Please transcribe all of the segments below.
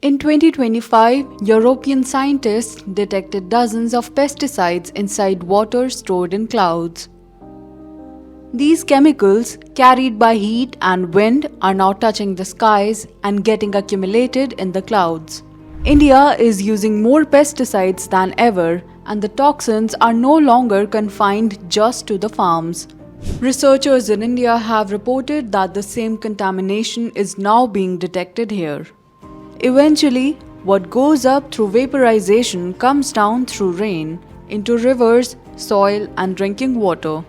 In 2025, European scientists detected dozens of pesticides inside water stored in clouds. These chemicals, carried by heat and wind, are now touching the skies and getting accumulated in the clouds. India is using more pesticides than ever, and the toxins are no longer confined just to the farms. Researchers in India have reported that the same contamination is now being detected here. Eventually, what goes up through vaporization comes down through rain into rivers, soil, and drinking water.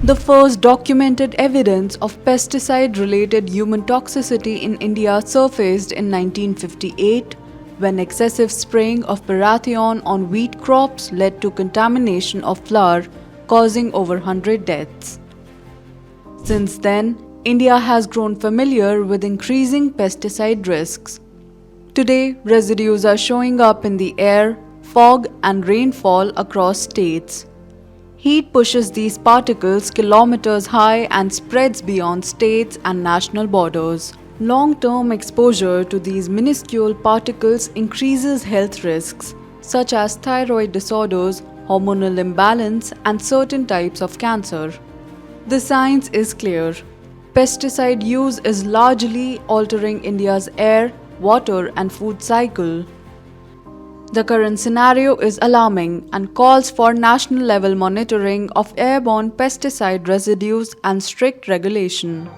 The first documented evidence of pesticide-related human toxicity in India surfaced in 1958 when excessive spraying of parathion on wheat crops led to contamination of flour, causing over 100 deaths. Since then, India has grown familiar with increasing pesticide risks. Today, residues are showing up in the air, fog, and rainfall across states. Heat pushes these particles kilometers high and spreads beyond states and national borders. Long-term exposure to these minuscule particles increases health risks, such as thyroid disorders, hormonal imbalance, and certain types of cancer. The science is clear. Pesticide use is largely altering India's air, water, and food cycle. The current scenario is alarming and calls for national-level monitoring of airborne pesticide residues and strict regulation.